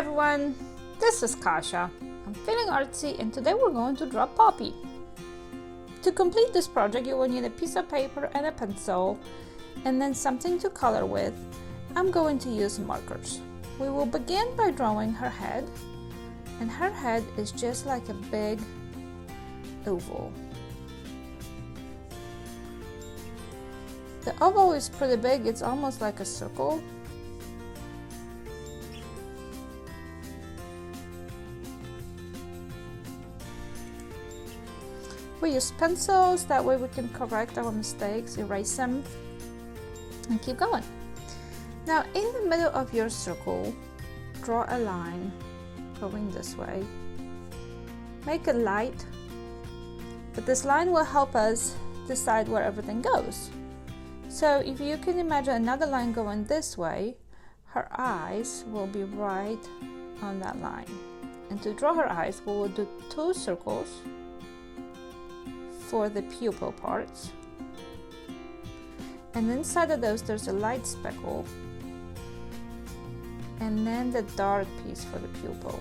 everyone, this is Kasha. I'm feeling artsy and today we're going to draw Poppy. To complete this project you will need a piece of paper and a pencil and then something to color with. I'm going to use markers. We will begin by drawing her head, and her head is just like a big oval. The oval is pretty big, it's almost like a circle. We use pencils, that way we can correct our mistakes, erase them, and keep going. Now in the middle of your circle, draw a line going this way. Make it light, but this line will help us decide where everything goes. So if you can imagine another line going this way, her eyes will be right on that line. And to draw her eyes, we will do 2 circles for the pupil parts, and inside of those there's a light speckle, and then the dark piece for the pupil.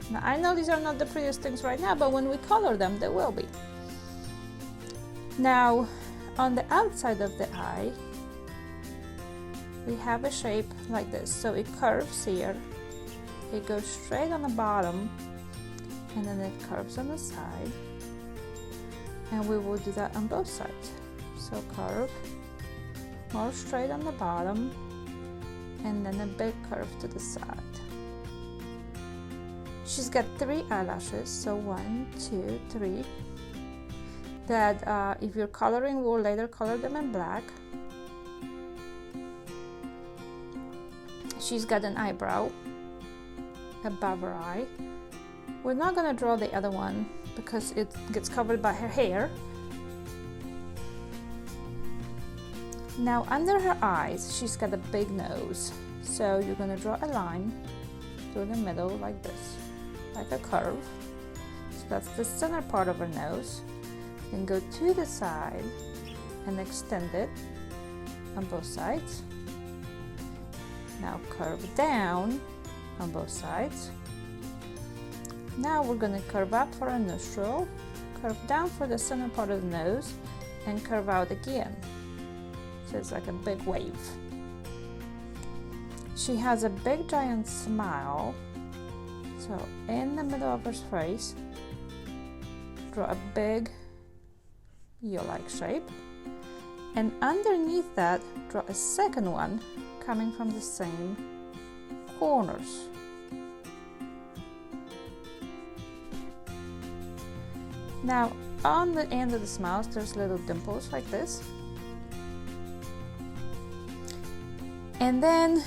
Now I know these are not the prettiest things right now, but when we color them they will be. Now on the outside of the eye we have a shape like this, so it curves here, it goes straight on the bottom, and then it curves on the side, and we will do that on both sides. So curve, more straight on the bottom, and then a big curve to the side. She's got 3 eyelashes, so 1, 2, 3, that if you're coloring, we'll later color them in black. She's got an eyebrow above her eye. We're not going to draw the other one because it gets covered by her hair. Now under her eyes, she's got a big nose. So you're going to draw a line through the middle like this, like a curve. So that's the center part of her nose. Then go to the side and extend it on both sides. Now curve down on both sides. Now we're going to curve up for a nostril, curve down for the center part of the nose, and curve out again. So it's like a big wave. She has a big giant smile. So in the middle of her face, draw a big U-like shape. And underneath that, draw a second one coming from the same corners. Now on the end of the mouth there's little dimples like this, and then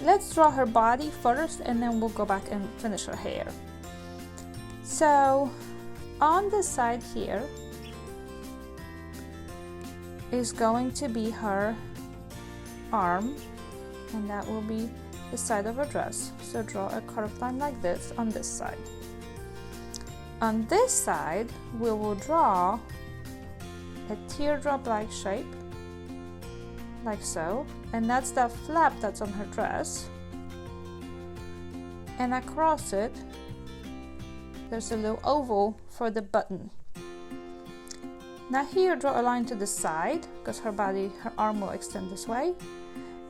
let's draw her body first and then we'll go back and finish her hair. So on the side here is going to be her arm, and that will be the side of her dress. So draw a curved line like this on this side. On this side, we will draw a teardrop-like shape, like so, and that's that flap that's on her dress. And across it, there's a little oval for the button. Now here, draw a line to the side, because her arm will extend this way.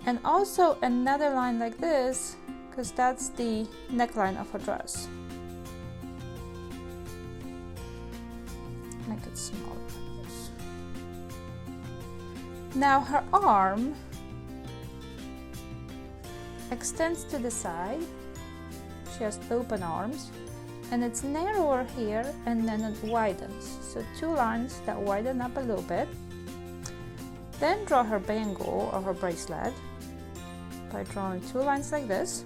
And also another line like this, because that's the neckline of her dress. Make it smaller like this. Now her arm extends to the side. She has open arms, and it's narrower here and then it widens. So 2 lines that widen up a little bit. Then draw her bangle or her bracelet by drawing 2 lines like this,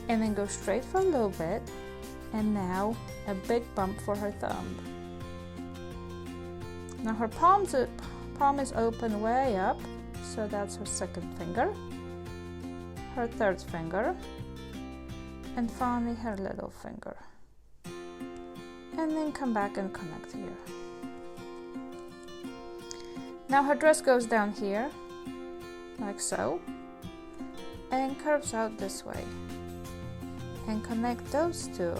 and then go straight for a little bit, and now a big bump for her thumb. Now her palm is open way up, so that's her second finger, her third finger, and finally her little finger. And then come back and connect here. Now her dress goes down here, like so, and curves out this way, and connect those two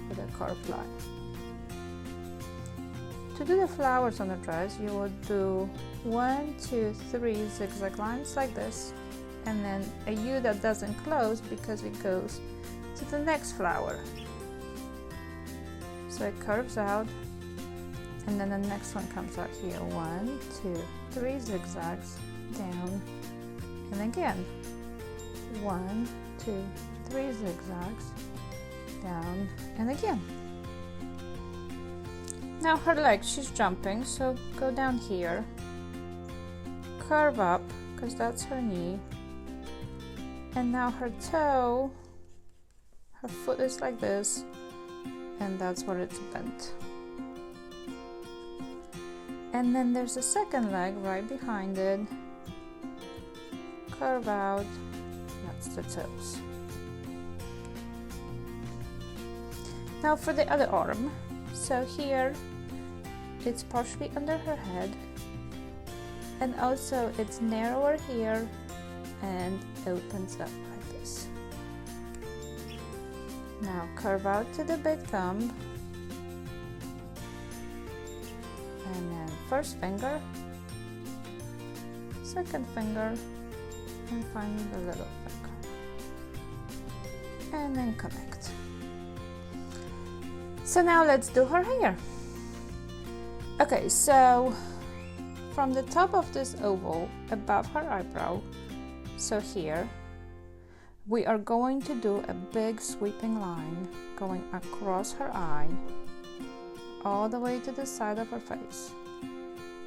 with a curved line. To do the flowers on the dress, you would do 1, 2, 3 zigzag lines like this, and then a U that doesn't close because it goes to the next flower. So it curves out, and then the next one comes out here. 1, 2, 3 zigzags down, and again 1, 2, 3 zigzags down, and again. Now her leg, she's jumping, so go down here, curve up because that's her knee, and now her toe, her foot is like this, and that's where it's bent. And then there's a second leg right behind it, curve out, that's the toes. Now for the other arm, so here it's partially under her head, and also it's narrower here and opens up like this. Now curve out to the big thumb, and then first finger, second finger, and finally the little finger, and then connect. So now let's do her hair. Okay, so from the top of this oval above her eyebrow, so here, we are going to do a big sweeping line going across her eye all the way to the side of her face,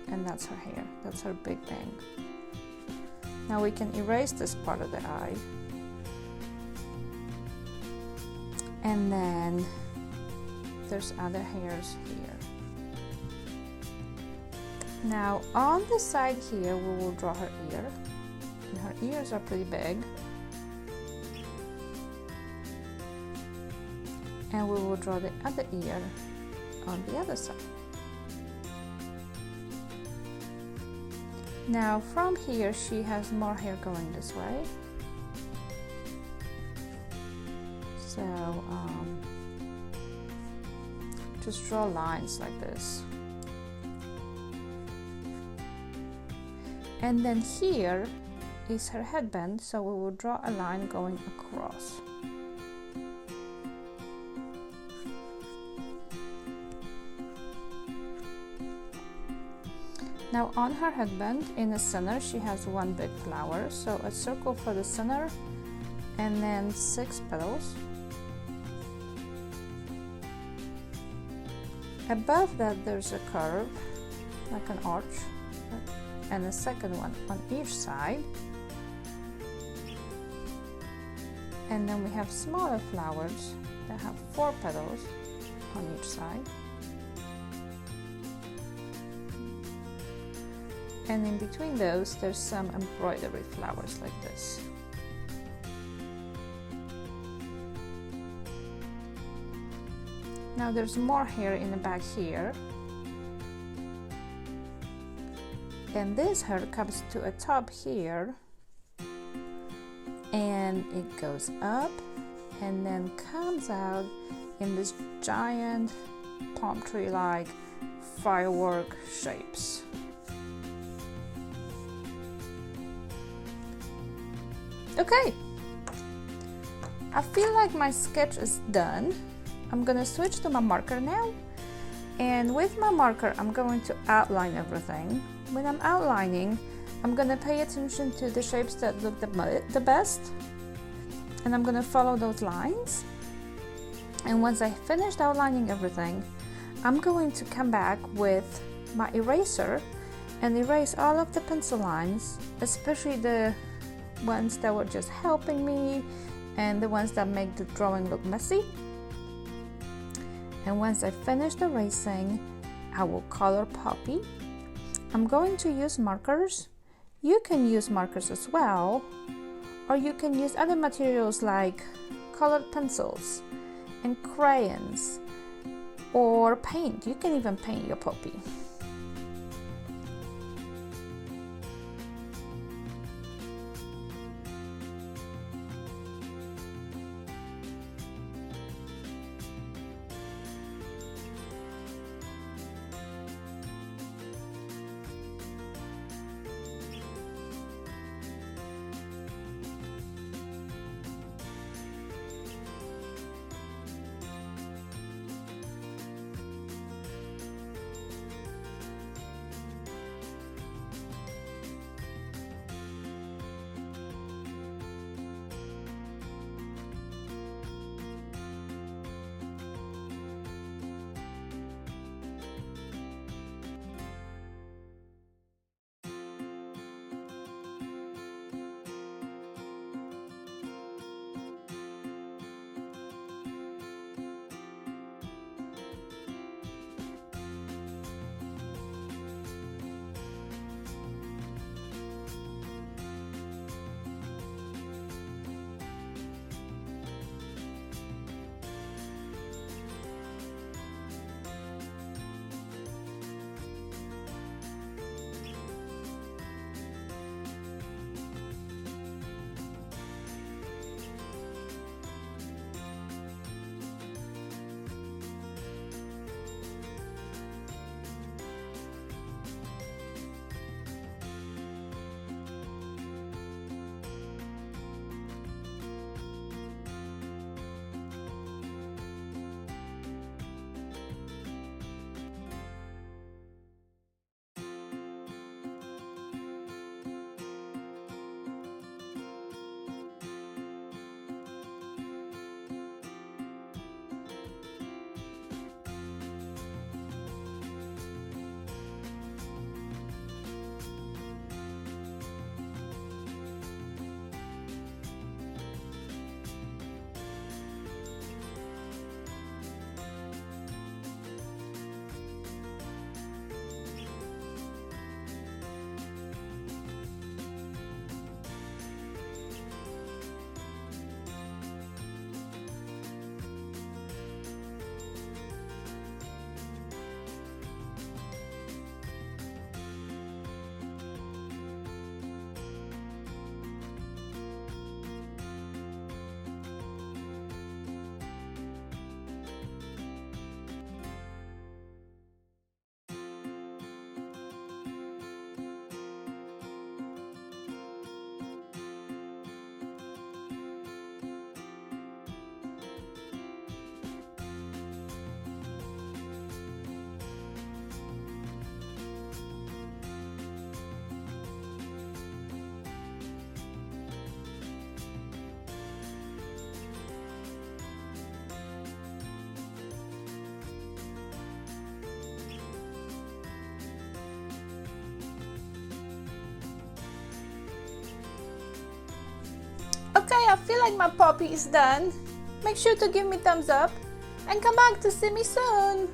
and that's her hair, that's her big bang. Now we can erase this part of the eye, and then there's other hairs here. Now on the side here we will draw her ear, and her ears are pretty big, and we will draw the other ear on the other side. Now from here she has more hair going this way, so just draw lines like this. And then here is her headband, so we will draw a line going across. Now on her headband, in the center, she has one big flower, so a circle for the center, and then 6 petals. Above that there's a curve, like an arch, and a second one on each side. And then we have smaller flowers that have 4 petals on each side. And in between those, there's some embroidery flowers like this. Now there's more hair in the back here. And this hair comes to a top here, and it goes up and then comes out in this giant palm tree like firework shapes. Okay, I feel like my sketch is done. I'm gonna switch to my marker now, and with my marker I'm going to outline everything. When I'm outlining, I'm gonna pay attention to the shapes that look the best, and I'm gonna follow those lines. And once I finished outlining everything, I'm going to come back with my eraser and erase all of the pencil lines, especially the ones that were just helping me and the ones that make the drawing look messy. And once I finish erasing, I will color Poppy. I'm going to use markers. You can use markers as well, or you can use other materials like colored pencils and crayons or paint. You can even paint your Poppy. Okay, I feel like my puppy is done. Make sure to give me thumbs up and come back to see me soon.